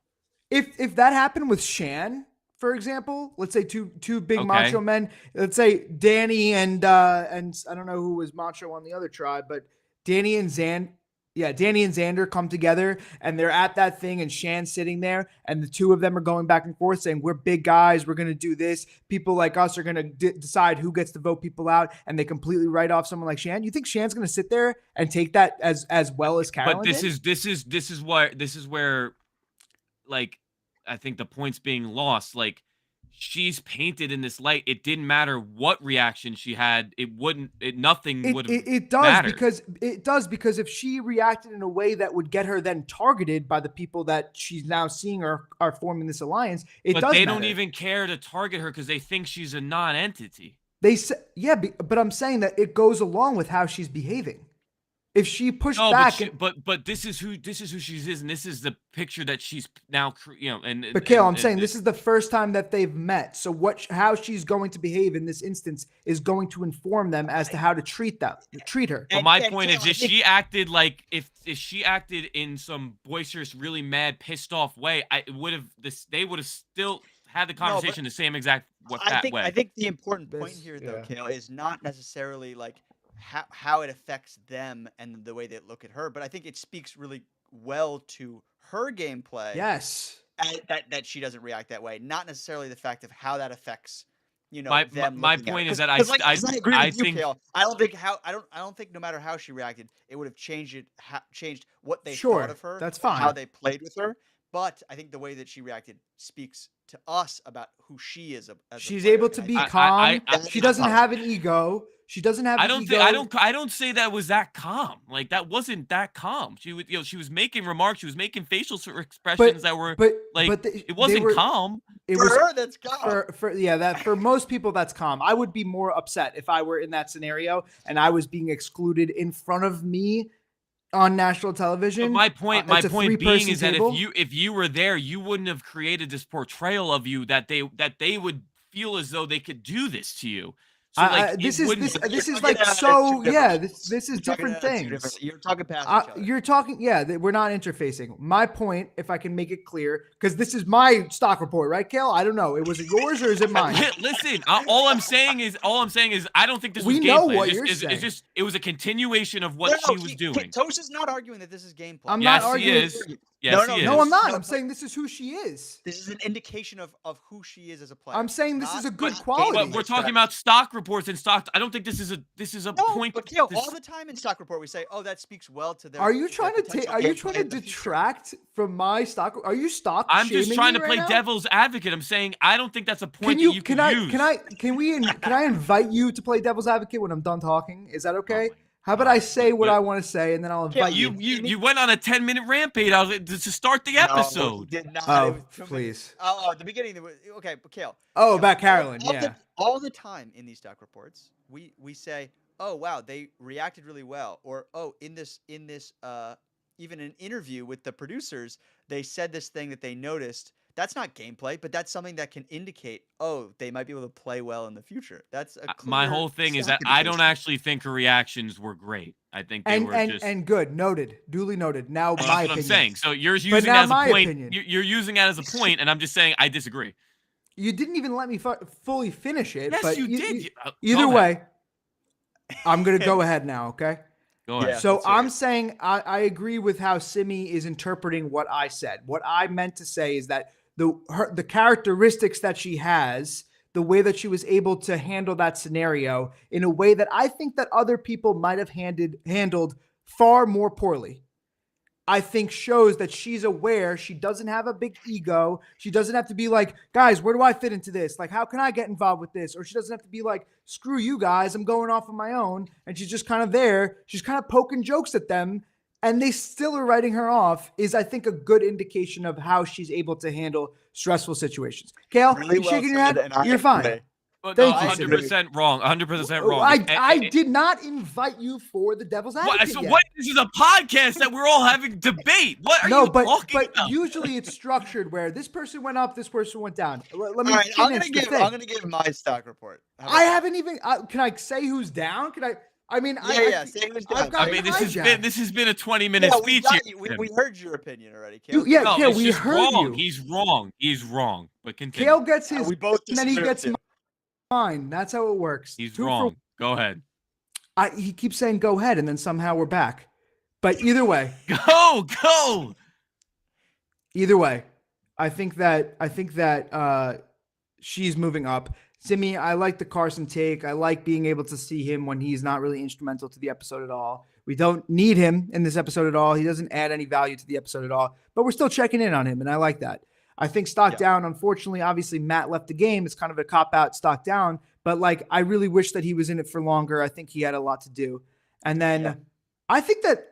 if that happened with Shan, for example, let's say two big Okay. macho men, let's say Danny and I don't know who was macho on the other tribe, but Danny and Xander come together and they're at that thing and Shan's sitting there and the 2 of them are going back and forth saying, we're big guys, we're going to do this. People like us are going to decide who gets to vote people out, and they completely write off someone like Shan. You think Shan's going to sit there and take that as well as Carolyn But this did? is where, like, I think the point's being lost. Like, she's painted in this light. It didn't matter what reaction she had. Nothing would have. It does mattered. because if she reacted in a way that would get her then targeted by the people that she's now seeing are forming this alliance, But does they don't matter. even care to target her because they think she's a non-entity. They say, yeah, but I'm saying that it goes along with how she's behaving. if she pushed No, back, but this is who she is, and this is the picture that she's now, and but Kale, I'm and- saying this is the first time that they've met. So how she's going to behave in this instance is going to inform them as to how to treat her. But my And point is, Kale, I if think- she acted like if she acted in some boisterous, really mad, pissed off way, they would have still had the but conversation the same exact way. I think the important point This- here, though, yeah. Kale, is not necessarily like how it affects them and the way they look at her, but I think it speaks really well to her gameplay. Yes. That she doesn't react that way, not necessarily the fact of how that affects them. My looking at point her. is that 'Cause, like, I agree with you, think Kale. I don't think no matter how she reacted, it would have changed what they Sure, thought of her. that's and how fine. they played with her. But I think the way that she reacted speaks to us about who she is. As a She's player, able and to I be think calm. that She is doesn't positive. have an ego. She doesn't have. I an don't ego. think I don't say that was that calm. Like that wasn't that calm. She was she was making remarks. She was making facial expressions that were But like they it wasn't were, calm. It For was her, that's calm. for most people that's calm. I would be more upset if I were in that scenario and I was being excluded in front of me on national But television. my point It's a being three-person is that table. if you were there, you wouldn't have created this portrayal of you that they would feel as though they could do this to you. So like this it is wouldn't- this is You're like talking about so two yeah. different- This is You're talking different about two things. different- You're talking past each other. You're talking, we're not interfacing. My point, if I can make it clear, because this is my stock report, right, Kale? I don't know. Was it yours or is it mine? Listen, all I'm saying is I don't think this was We know gameplay. what It's you're just, saying. it's just it was a continuation of what she was doing. Tosh is not arguing that this is gameplay. I'm Yes, not he arguing. is. Yes, he is. No, I'm not. No, I'm saying this is who she is. This is an indication of who she is as a player. I'm saying this not- is a good not quality. But gameplay we're talking strategy. about stock reports and stock. I don't think this is a No, point. but Kale, this- all the time in stock report we say, "Oh, that speaks well to their." Are you their trying to potential Are you gameplay trying to in the future." detract from my stock? Are you stock? I'm just shaming trying me to right play now? devil's advocate. I'm saying I don't think that's a point Can you? that you Can can I? use. Can I invite you to play devil's advocate when I'm done talking? Is that okay? my How about I God. say what But- I want to say and then I'll invite You you? you went on a 10-minute rampage to start the No, episode. he did not. It Oh, was 2 minutes. please. Oh, at the beginning. Okay, but Kale. Oh, about Carolyn. all Yeah. all the time in these stock reports, we say, "Oh, wow, they reacted really well," or "Oh, in this even an interview with the producers, they said this thing that they noticed." That's not gameplay, but that's something that can indicate, oh, they might be able to play well in the future. That's a My clear whole thing is stock that I don't indication. actually think her reactions were great. I think they were just. And good, noted, duly noted. Now That's my what opinion. I'm saying. So you're using now that as my a point. opinion. You're using that as a point, and I'm just saying I disagree. You didn't even let me fully finish it. Yes, but you did. Go Either ahead. way, I'm gonna go ahead now. Okay. Go ahead. Yeah. So let's hear I'm it. saying I agree with how Simi is interpreting what I said. What I meant to say is that the characteristics that she has, the way that she was able to handle that scenario in a way that I think that other people might have handled far more poorly, I think shows that she's aware. She doesn't have a big ego. She doesn't have to be like, guys, where do I fit into this? Like, how can I get involved with this? Or she doesn't have to be like, screw you guys, I'm going off on my own. And she's just kind of there. She's kind of poking jokes at them. And they still are writing her off is, I think, a good indication of how she's able to handle stressful situations. Kale, Really you well shaking your said, head? and I You're fine. agree. But Thank no, you, 100% wrong. 100% wrong. I did not invite you for the devil's advocate What, so yet. what? This is a podcast that we're all having debate. What are you talking about? Usually it's structured where this person went up, this person went down. Let me All right, I'm finish gonna the thing. I'm gonna give my stock report. How about I that? haven't even. Can I say who's down? Can I? I mean, Yeah, say who's I've down. got I mean, hijacked. this has been a 20-minute Yeah, we speech got here. you. We heard your opinion already, Kale. Yeah, No, Kale, it's we just heard wrong. you. He's wrong. He's wrong. But continue. Kale gets his, we both and then he disagree with gets you. mine. That's how it works. He's 2 for wrong. Go ahead. He keeps saying go ahead, and then somehow we're back. But either way, Go. I think that she's moving up. Simi, I like the Carson take. I like being able to see him when he's not really instrumental to the episode at all. We don't need him in this episode at all. He doesn't add any value to the episode at all, but we're still checking in on him, and I like that. I think stock down, unfortunately, obviously Matt left the game. It's kind of a cop-out stock down, but like I really wish that he was in it for longer. I think he had a lot to do. And then I think that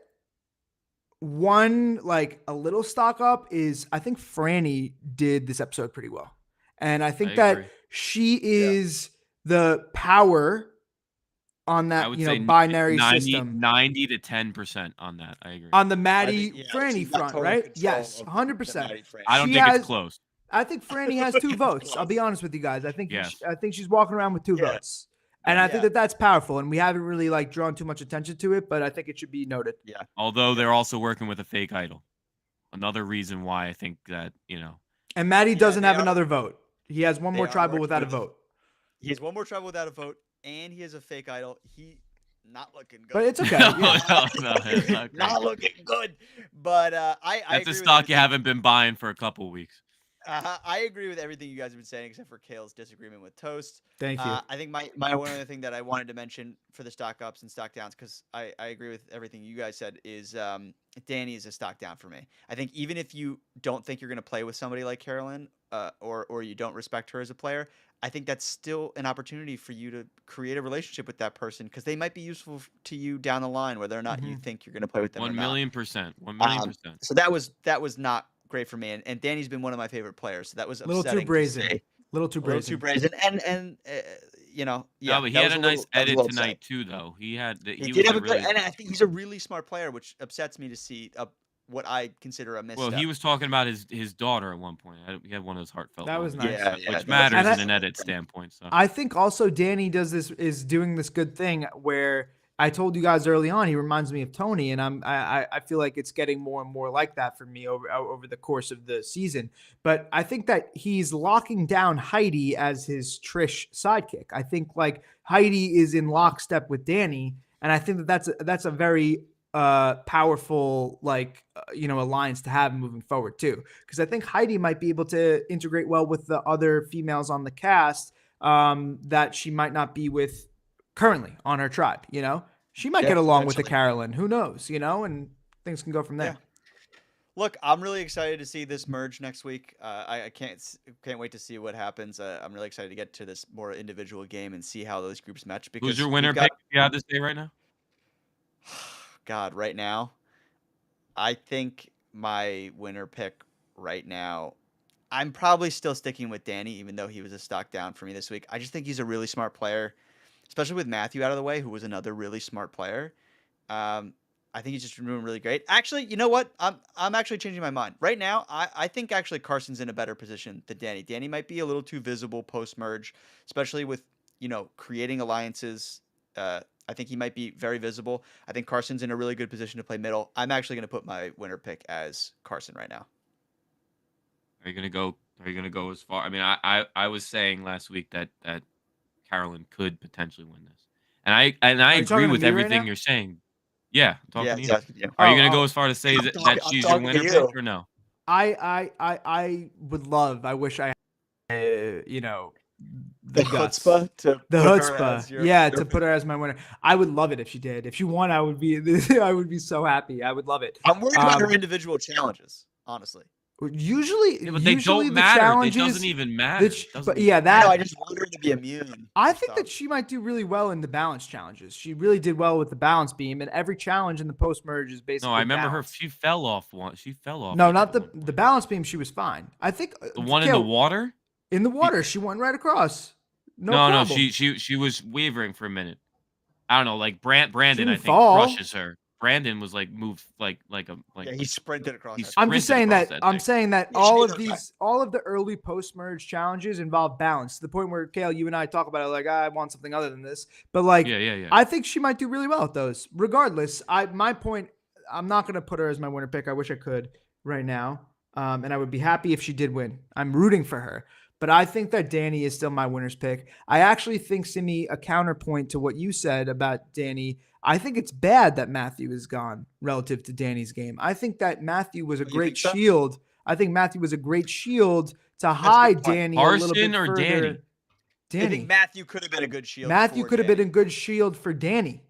one, like a little stock up is I think Franny did this episode pretty well. And I think I that agree. she is the power on I that, would you know, say binary 90, system 90 to 10% on that. I agree. on the I Maddie think, Franny she's got front, total right? control Yes, of the 100%. Maddie Franny. I don't She think has- it's close. I think Franny has 2 votes. I'll be honest with you guys. I think Yes. I think she's walking around with 2 Yeah. votes. And I think Yeah. that that's powerful, and we haven't really like drawn too much attention to it, but I think it should be noted. Although they're also working with a fake idol. Another reason why I think that, you know. And Maddie Yeah, doesn't they have are- another vote. He has one they more are tribal working without a with- vote. He has one more tribal without a vote, and he has a fake idol. He not looking good. But it's okay. No, yeah. no, it's not great. Not looking good. But I That's agree a with stock you everything- haven't been buying for a couple weeks. I agree with everything you guys have been saying, except for Kale's disagreement with Toast. Thank you. I think my one other thing that I wanted to mention for the stock ups and stock downs, because I agree with everything you guys said, is Danny is a stock down for me. I think even if you don't think you're going to play with somebody like Carolyn, or you don't respect her as a player, I think that's still an opportunity for you to create a relationship with that person, because they might be useful to you down the line, whether or not you think you're going to play with them. 1,000,000%. 1,000,000%. So that was not great for me, and Danny's been one of my favorite players. So that was A little upsetting too to brazen. see. Little too A little brazen. too brazen, and you know, yeah. No, but he that had was a nice little- that was edit little tonight upsetting. too, though. He had. He He did was have a a good, really. and I think he's a really smart player, which upsets me to see what I consider a misstep. Well, he was talking about his daughter at one point. He had one of those heartfelt. That was moments, nice. Yeah, which that matters was- in an edit standpoint. So I think also Danny is doing this good thing where I told you guys early on he reminds me of Tony, and I feel like it's getting more and more like that for me over the course of the season. But I think that he's locking down Heidi as his Trish sidekick. I think like Heidi is in lockstep with Danny, and I think that that's a very powerful alliance to have moving forward too, because I think Heidi might be able to integrate well with the other females on the cast that she might not be with currently on her tribe. You know, she might Yeah, get along with the potentially. Carolyn, who knows, you know, and things can go from there. Yeah. Look, I'm really excited to see this merge next week. I can't wait to see what happens. I'm really excited to get to this more individual game and see how those groups match. Because who's your we've winner got- pick? If you had to say right now. God, right now, I think my winner pick right now, I'm probably still sticking with Danny, even though he was a stock down for me this week. I just think he's a really smart player, especially with Matthew out of the way, who was another really smart player. I think he's just doing really great. Actually, you know what? I'm actually changing my mind. Right now, I think actually Carson's in a better position than Danny. Danny might be a little too visible post-merge, especially with, creating alliances. I think he might be very visible. I think Carson's in a really good position to play middle. I'm actually going to put my winner pick as Carson right now. Are you gonna go as far? I mean, I was saying last week that Carolyn could potentially win this, and I Are you agree talking to with me right everything now? you're saying. Yeah, I'm talking Yeah, to you. exactly. Yeah. Are you Oh, gonna oh. go as far to say I'm that talking- I'm she's your talking to winner you. pick or no? I would love. I wish I, the guts. chutzpah to The put her chutzpah, as your- yeah, your to put her as my winner. I would love it if she did. If she won, I would be, I would be so happy. I would love it. I'm worried about her Um, individual challenges, honestly. Usually, Yeah, but they usually don't the matter. It challenges, doesn't even matter. the ch- It doesn't but even yeah, matter. that No, I just want her to be immune. I to think that stuff. she might do really well in the balance challenges. She really did well with the balance beam, and every challenge in the post merge is basically. No, I remember her. balance. She fell off one. She fell off. No, like, not at the one point. the balance beam. She was fine. I think The one in the Kale, water. in the water. She went right across. No, No, problem. she was wavering for a minute. I don't know, like Brandon, I didn't think fall. crushes her. Brandon was like moved like Yeah, he sprinted across. He that. I'm just saying sprinted that across that I'm thing. saying that Yeah, she all did of okay. all of the early post merge challenges involve balance to the point where Kale, you and I talk about it like I want something other than this, but like yeah. I think she might do really well at those. Regardless, my point, I'm not going to put her as my winner pick. I wish I could right now, and I would be happy if she did win. I'm rooting for her, but I think that Danny is still my winner's pick. I actually think, Simi, a counterpoint to what you said about Danny. I think it's bad that Matthew is gone relative to Danny's game. I think that Matthew was a You great think so? shield. I think Matthew was a great shield to a hide good point. Danny a little bit Carson or further. Danny? I Danny. think Matthew could have been a good shield. Matthew could have been a good shield for Danny.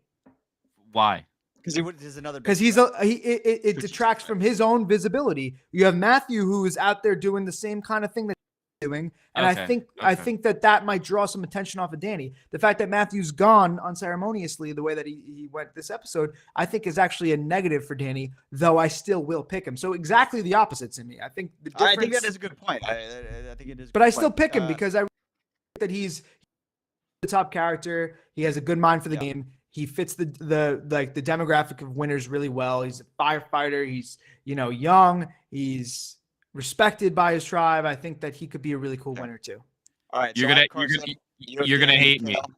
Why? because he is another big Because he's threat. it detracts from his own visibility. You have Matthew who is out there doing the same kind of thing that he's doing, and I Okay, think that might draw some attention off of Danny. The fact that Matthew's gone unceremoniously the way that he went this episode, I think is actually a negative for Danny. Though I still will pick him. So exactly the opposites in me. I think the difference. I think that is a good point. I think it is. a But good I still point. pick him because I that he's the top character. He has a good mind for the Yeah. game. He fits the demographic of winners really well. He's a firefighter. He's young. He's respected by his tribe. I think that he could be a really cool winner too. All right. You're so I gonna have Carson, you have you're gonna Danny, hate me. Kale.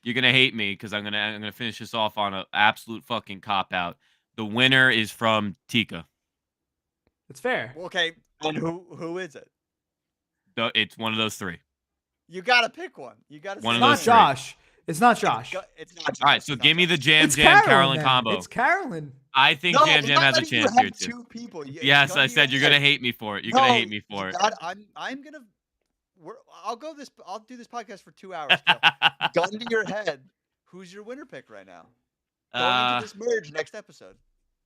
You're gonna hate me because I'm gonna finish this off on an absolute fucking cop out. The winner is from Tika. It's fair. Well, okay. And who is it? It's one of those three. You gotta pick one. You gotta. One say of It's not those one. three. Josh. It's not Josh. It's not. All right, Josh, so it's not give me the Josh. Jam It's Jam Carolyn, Carolyn then. combo. It's Carolyn. I think No, Jam we're Jam not has a letting you chance have here too. two people. Yes, gun I to said your you're gonna head. hate me for it. You're gonna hate me you for it. I'm gonna. I'll do this podcast for 2 hours. Kale. Gun to your head. Who's your winner pick right now? Going into this merge next episode.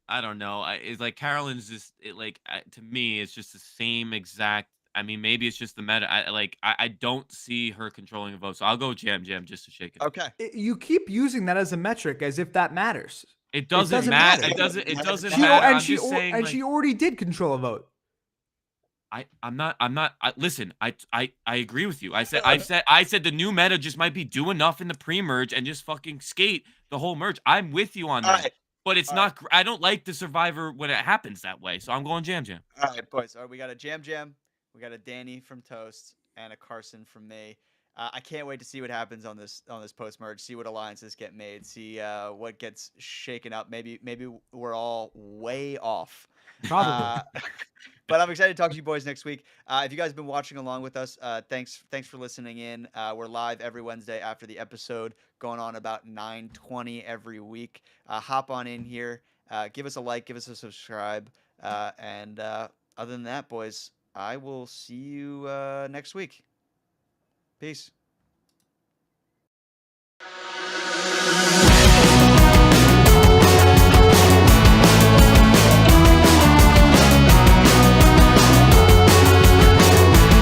I don't know. It's like Carolyn's just to me, it's just the same exact. I mean, maybe it's just the meta. I don't see her controlling a vote, so I'll go Jam Jam just to shake it. Okay. You keep using that as a metric as if that matters. It doesn't doesn't matter. matter. It doesn't. It doesn't She, matter. and I'm she just saying. and she already did control a vote. I'm not. Listen. I agree with you. I said the new meta just might be do enough in the pre-merge and just fucking skate the whole merge. I'm with you on All that. right. But it's All not. I don't like the Survivor when it happens that way. So I'm going Jam Jam. All right, boys. All right, we got a Jam Jam, we got a Danny from Toast, and a Carson from me. I can't wait to see what happens on this post merge. See what alliances get made. See what gets shaken up. Maybe we're all way off. Probably. But I'm excited to talk to you boys next week. If you guys have been watching along with us, thanks for listening in. We're live every Wednesday after the episode, going on about 9:20 every week. Hop on in here, give us a like, give us a subscribe, and other than that, boys, I will see you next week. Peace.